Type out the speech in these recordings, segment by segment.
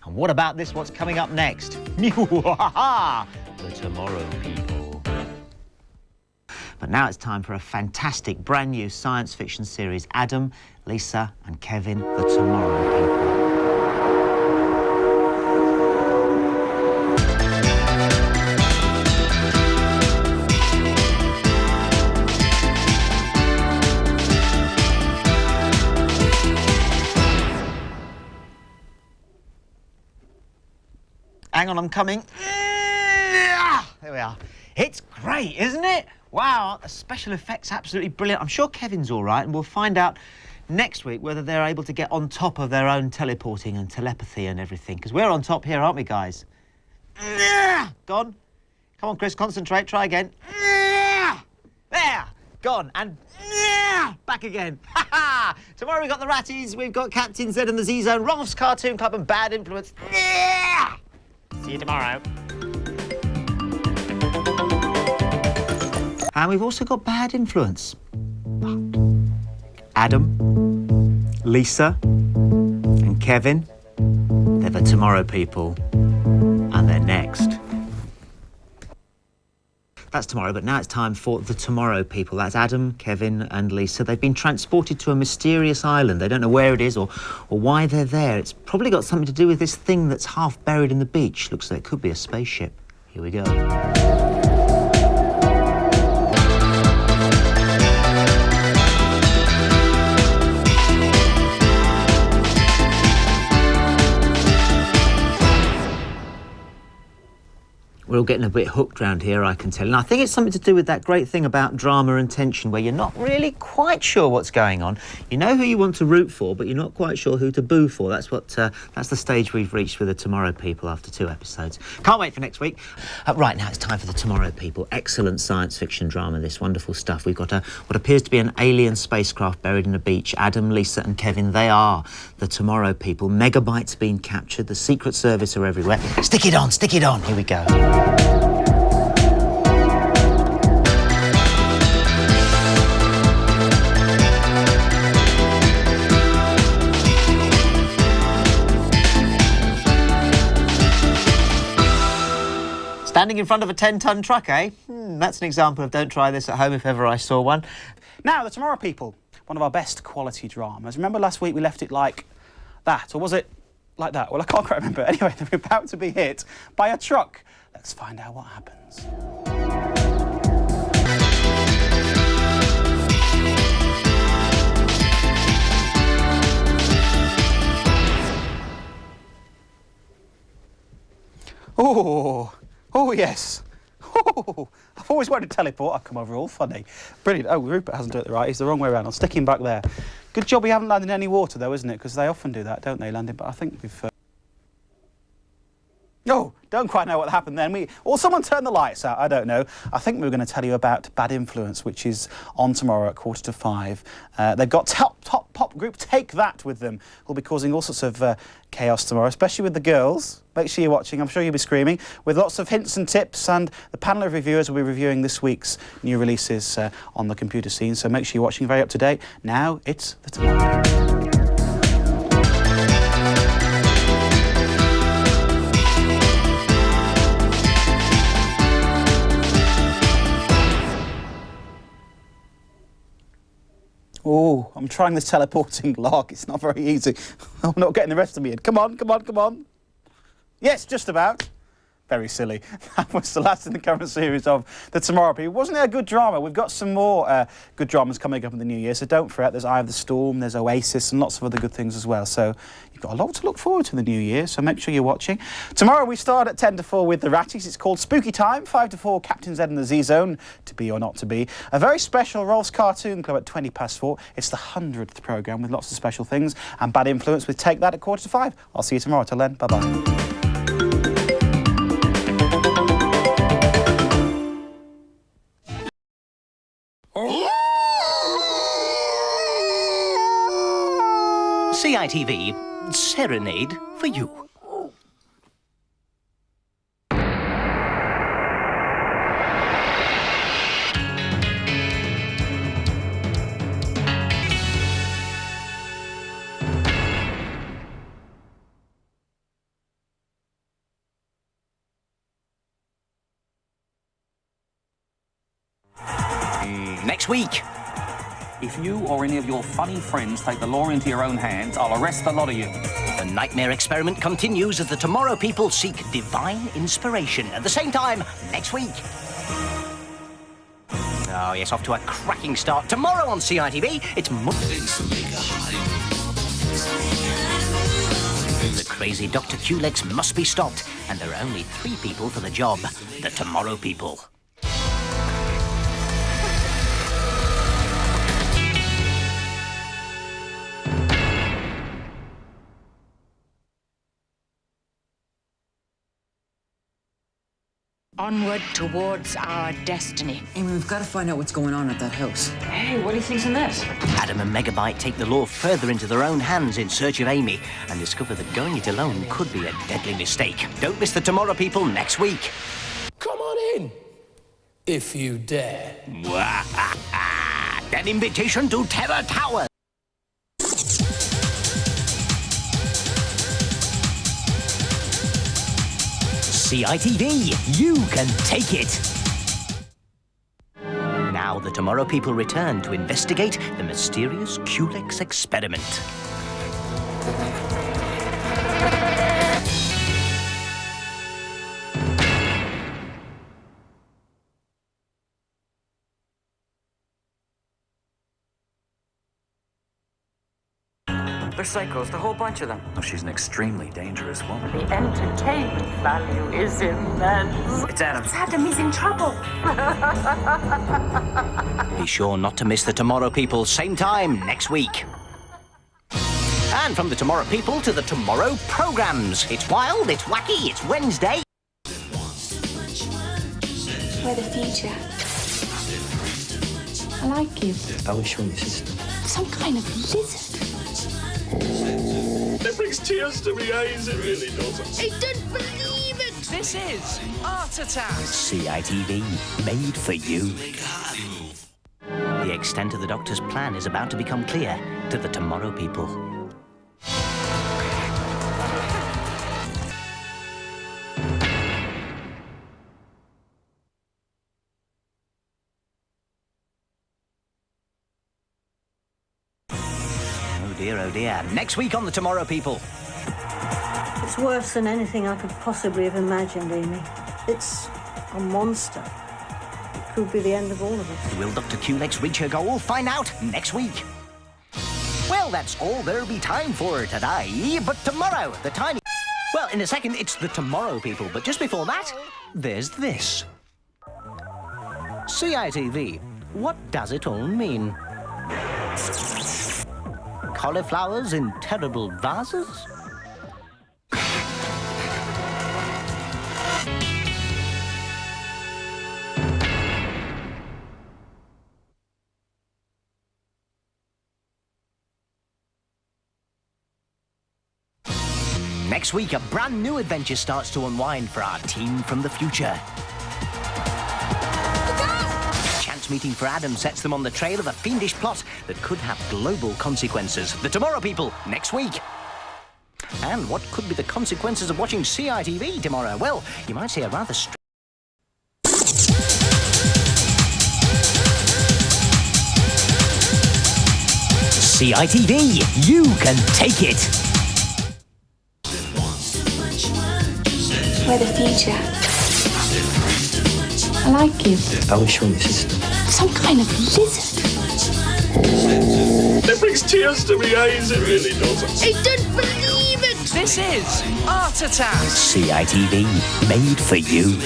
And what about this? What's coming up next? The Tomorrow People. But now it's time for a fantastic brand new science fiction series. Adam, Lisa and Kevin, the Tomorrow People. Hang on, I'm coming. There we are. It's great, isn't it? Wow, the special effects absolutely brilliant. I'm sure Kevin's all right, and we'll find out next week whether they're able to get on top of their own teleporting and telepathy and everything, because we're on top here, aren't we, guys? Gone. Come on, Chris, concentrate. Try again. There. Gone. And back again. Tomorrow we've got the Ratties, we've got Captain Z and the Z-Zone, Rolf's Cartoon Club and Bad Influence. See you tomorrow. And we've also got Bad Influence. Adam, Lisa and Kevin, they're the Tomorrow People. And they're next. That's tomorrow, but now it's time for the Tomorrow People. That's Adam, Kevin and Lisa. They've been transported to a mysterious island. They don't know where it is or why they're there. It's probably got something to do with this thing that's half buried in the beach. Looks like it could be a spaceship. Here we go. We're all getting a bit hooked round here, I can tell. And I think it's something to do with that great thing about drama and tension where you're not really quite sure what's going on. You know who you want to root for, but you're not quite sure who to boo for. That's the stage we've reached with the Tomorrow People after 2 episodes. Can't wait for next week. Right, now it's time for the Tomorrow People. Excellent science fiction drama, this wonderful stuff. We've got what appears to be an alien spacecraft buried in a beach. Adam, Lisa and Kevin, they are the Tomorrow People. Megabytes being captured. The Secret Service are everywhere. Stick it on, stick it on. Here we go. Standing in front of a 10-ton truck, eh? That's an example of don't try this at home if ever I saw one. Now, the Tomorrow People, one of our best quality dramas. Remember last week we left it like that, or was it like that? Well, I can't quite remember. Anyway, they're about to be hit by a truck. Let's find out what happens. Oh, yes. Oh, I've always wanted to teleport. I've come over all funny. Brilliant. Oh, Rupert hasn't done it right. He's the wrong way around. I'll stick him back there. Good job we haven't landed in any water, though, isn't it? Because they often do that, don't they, landing? But I think we've... Oh, don't quite know what happened then. Or someone turned the lights out, I don't know. I think we were going to tell you about Bad Influence, which is on tomorrow at 5:15. They've got top pop group Take That with them, who'll be causing all sorts of chaos tomorrow, especially with the girls. Make sure you're watching. I'm sure you'll be screaming, with lots of hints and tips, and the panel of reviewers will be reviewing this week's new releases on the computer scene, so make sure you're watching, very up to date. Now it's the Tomorrow. Oh, I'm trying this teleporting log. It's not very easy. I'm not getting the rest of me in. Come on, come on, come on. Yes, just about. Very silly. That was the last in the current series of the Tomorrow People. Wasn't it a good drama? We've got some more good dramas coming up in the new year, so don't fret. There's Eye of the Storm, there's Oasis, and lots of other good things as well. So you've got a lot to look forward to in the new year, so make sure you're watching. Tomorrow we start at 10 to 4 with the Ratties. It's called Spooky Time, 5 to 4, Captain Z and the Z-Zone, to be or not to be. A very special Rolf's Cartoon Club at 20 past 4. It's the 100th programme with lots of special things. And Bad Influence with Take That at 5:15. I'll see you tomorrow. Till then, bye-bye. ITV Serenade for you. Next week. If you or any of your funny friends take the law into your own hands, I'll arrest the lot of you. The nightmare experiment continues as the Tomorrow People seek divine inspiration. At the same time, next week. Oh, yes, off to a cracking start. Tomorrow on CITV, it's... The crazy Dr. Hulex must be stopped, and there are only 3 people for the job. The Tomorrow People. Onward towards our destiny. Amy, we've got to find out what's going on at that house. Hey, what do you think's in this? Adam and Megabyte take the law further into their own hands in search of Amy and discover that going it alone could be a deadly mistake. Don't miss the Tomorrow People next week. Come on in, if you dare. An invitation to Terror Tower. CITV, you can take it. Now the Tomorrow People return to investigate the mysterious hulex experiment. They're psychos, the whole bunch of them. Oh, she's an extremely dangerous woman. The entertainment value is immense. It's Adam. Adam is in trouble. Be sure not to miss the Tomorrow People, same time next week. And from the Tomorrow People to the Tomorrow Programmes. It's wild, it's wacky, it's Wednesday. We're the future. I like you. I wish you were your sister. Some kind of lizard. It brings tears to my eyes, it really does. I don't believe it! This is Art Attack. CITV, made for you. The extent of the Doctor's plan is about to become clear to the Tomorrow People. Oh dear, next week on the Tomorrow People. It's worse than anything I could possibly have imagined, Amy. It's a monster. It could be the end of all of us. Will Dr. Hulex reach her goal? Find out next week. Well, that's all there'll be time for today. But tomorrow, the tiny... Well, in a second, it's the Tomorrow People. But just before that, there's this. CITV, what does it all mean? Cauliflowers in terrible vases? Next week, a brand new adventure starts to unwind for our team from the future. Chance meeting for Adam sets them on the trail of a fiendish plot that could have global consequences. The Tomorrow People, next week. And what could be the consequences of watching CITV tomorrow? Well, you might say a rather CITV, you can take it. We're the future. I like you. I wish you were your sister. Some kind of lizard. It brings tears to my eyes, it really does. I don't believe it! This is Art Attack. CITV, made for you.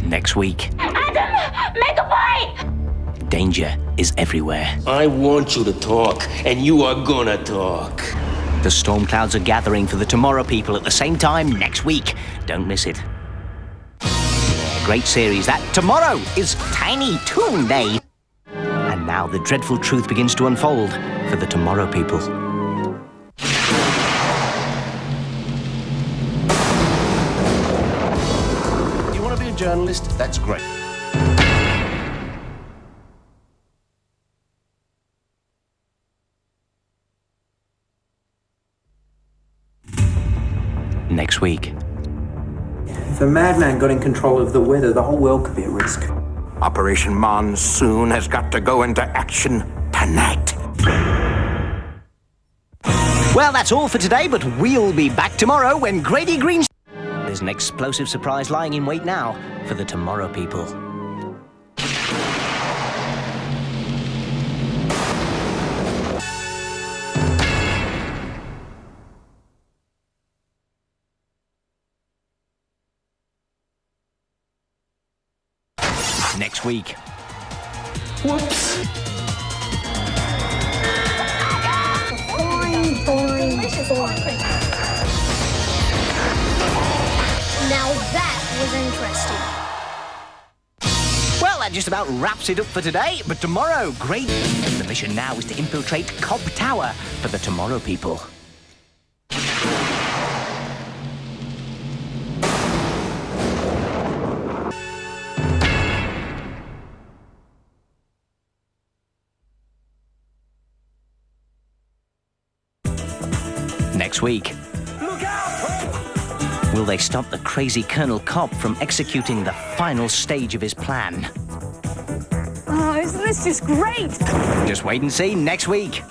Next week. Adam! Megabyte! Danger is everywhere. I want you to talk, and you are gonna talk. The storm clouds are gathering for the Tomorrow People at the same time next week. Don't miss it. Yeah, great series that. Tomorrow is Tiny Toon Day. And now the dreadful truth begins to unfold for the Tomorrow People. journalist, that's great. Next week. If a madman got in control of the weather, the whole world could be at risk. Operation Monsoon has got to go into action tonight. Well, that's all for today, but we'll be back tomorrow when Grady Green... There's an explosive surprise lying in wait now for the Tomorrow people. Next week. Whoops. Boing, boing, boing. Now that was interesting. Well, that just about wraps it up for today, but tomorrow, great. The mission now is to infiltrate Cobb Tower for the Tomorrow people. Next week. Look out! Will they stop the crazy Colonel Cobb from executing the final stage of his plan? Oh, isn't this just great? Just wait and see next week.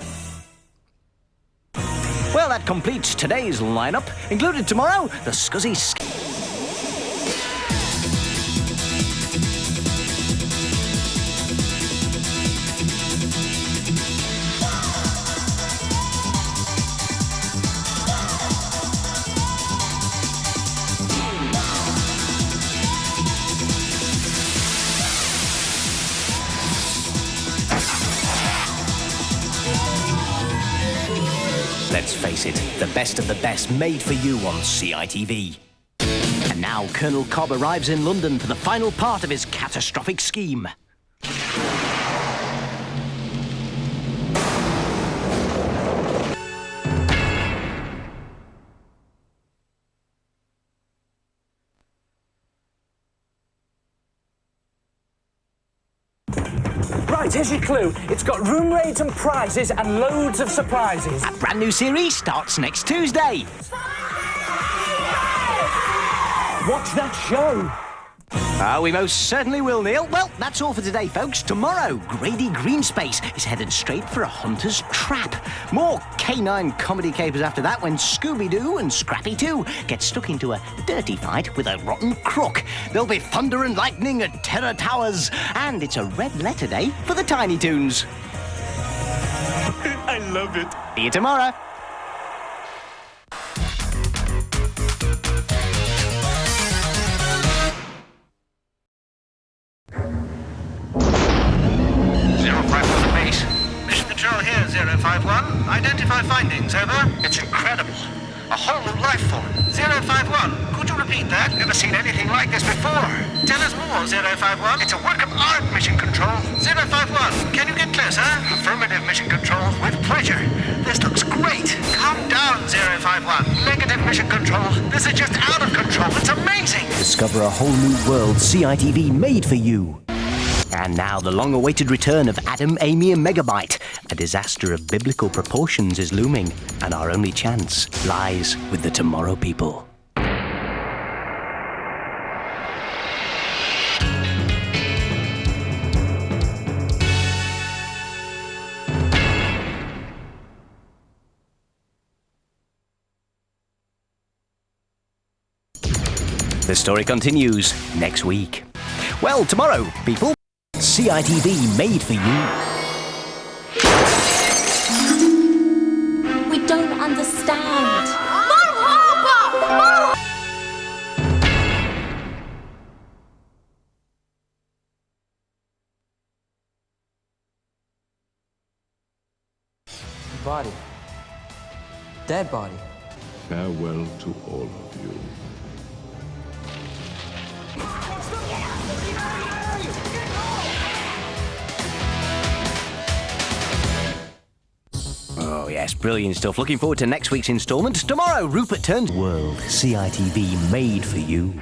Well, that completes today's lineup. Included tomorrow, the Scuzzy... Let's face it, the best of the best made for you on CITV. And now Colonel Cobb arrives in London for the final part of his catastrophic scheme. Right, here's your clue. It's got room raids and prizes and loads of surprises. A brand new series starts next Tuesday. Watch that show. We most certainly will, Neil. Well, that's all for today, folks. Tomorrow, Grady Greenspace is headed straight for a hunter's trap. More canine comedy capers after that when Scooby-Doo and Scrappy 2 get stuck into a dirty fight with a rotten crook. There'll be thunder and lightning at Terror Towers. And it's a red letter day for the Tiny Toons. I love it. See you tomorrow. Control here, 051. Identify findings, over. It's incredible. A whole new life form. 051. Could you repeat that? Never seen anything like this before. Tell us more, 051. It's a work of art, Mission Control. 051. Can you get closer? Affirmative, Mission Control. With pleasure. This looks great. Calm down, 051. Negative, Mission Control. This is just out of control. It's amazing. Discover a whole new world CITV made for you. And now the long-awaited return of Adam, Amy and Megabyte. A disaster of biblical proportions is looming, and our only chance lies with the Tomorrow people. The story continues next week. Well, tomorrow, people. CITV made for you. We don't understand. Body. Dead body. Farewell to all of you. Oh, yes, brilliant stuff. Looking forward to next week's instalment. Tomorrow, Rupert turns World CITV made for you.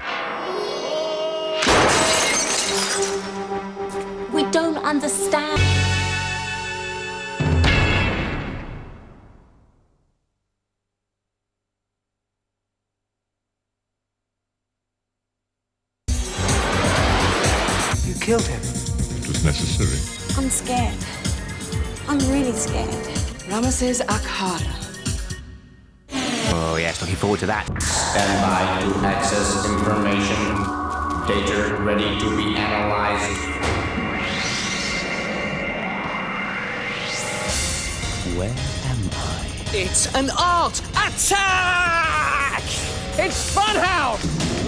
understand. You killed him. It was necessary. I'm scared. I'm really scared. Ramesses Akhara. Oh, yes, looking forward to that. Stand by to access information. Data ready to be analyzed. Where am I? It's an art attack! It's Funhouse!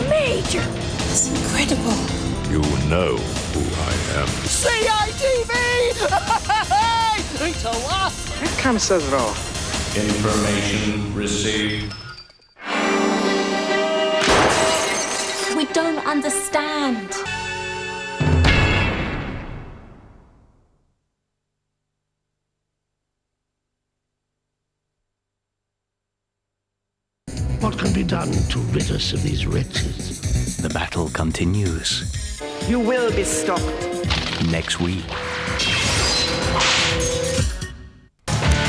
Major! It's incredible. You know who I am. ITV! It's a laugh! That kind of says it all. Information received. We don't understand. What can be done to rid us of these wretches? The battle continues. You will be stopped. Next week.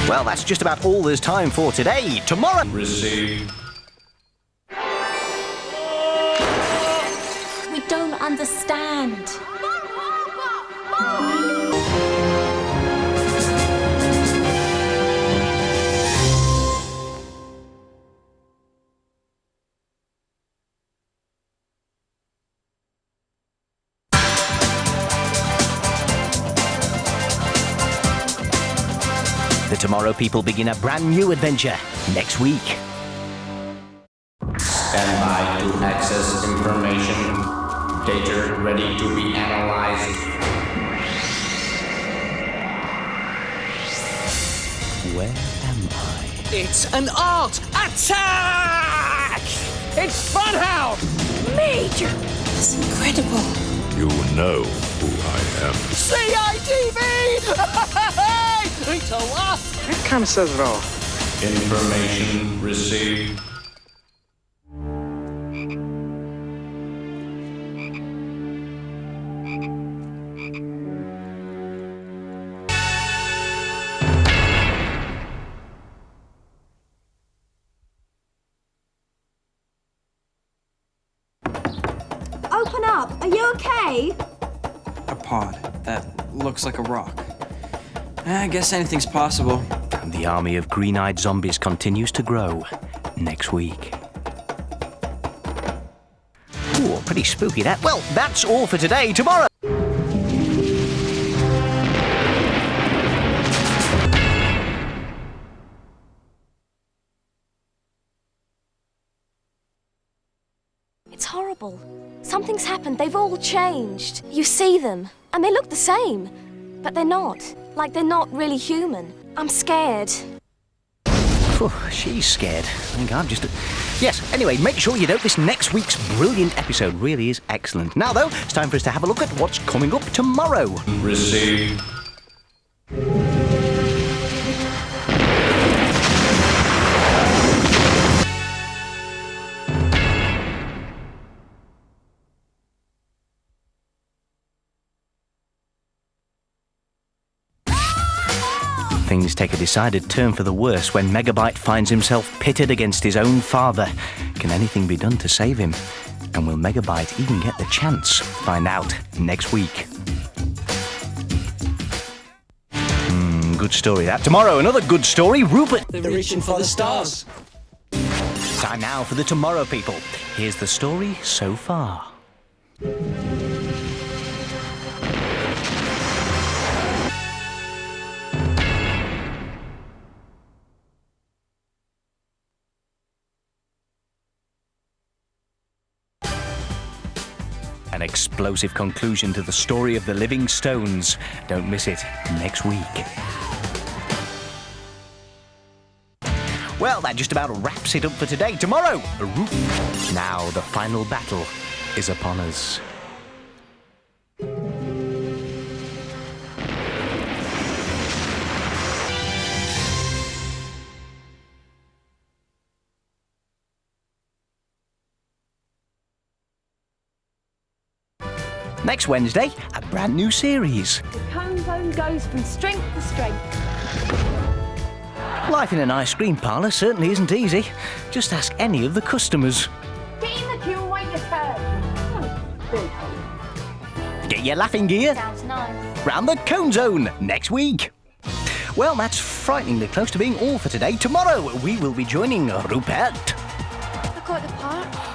Well, that's just about all there's time for today. Tomorrow. Received. We don't understand. The Tomorrow People begin a brand new adventure next week. Stand by to access information. Data ready to be analyzed. Where am I? It's an art attack! It's Funhouse! Major! It's incredible. You know who I am. ITV! It's a laugh! That kind of says it all. Information received. Open up. Are you okay? A pod. That looks like a rock. I guess anything's possible. And the army of green-eyed zombies continues to grow next week. Ooh, pretty spooky that. Well, that's all for today. Tomorrow. It's horrible. Something's happened. They've all changed. You see them, and they look the same. But they're not. Like they're not really human. I'm scared. Phew, she's scared. I think I'm just... Yes, anyway, make sure you don't miss next week's brilliant episode. Really is excellent. Now, though, it's time for us to have a look at what's coming up tomorrow. Received. Things take a decided turn for the worse when Megabyte finds himself pitted against his own father. Can anything be done to save him? And will Megabyte even get the chance? Find out next week. Good story that. Tomorrow, another good story. Rupert. They're reaching for the stars. Time now for the Tomorrow People. Here's the story so far. An explosive conclusion to the story of the Living Stones. Don't miss it next week. Well, that just about wraps it up for today. Tomorrow, now the final battle is upon us. Next Wednesday, a brand new series. Come phone goes from strength to strength. Life in an ice cream parlour certainly isn't easy. Just ask any of the customers. Get in the queue and wait your turn. Get your laughing gear. Sounds nice. Round the Cone Zone next week. Well, that's frighteningly close to being all for today. Tomorrow we will be joining Rupert. I got the part.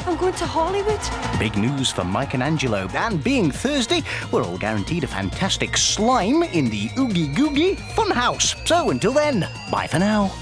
I'm going to Hollywood. Big news for Mike and Angelo. And being Thursday, we're all guaranteed a fantastic slime in the Oogie Googie Funhouse. So until then, bye for now.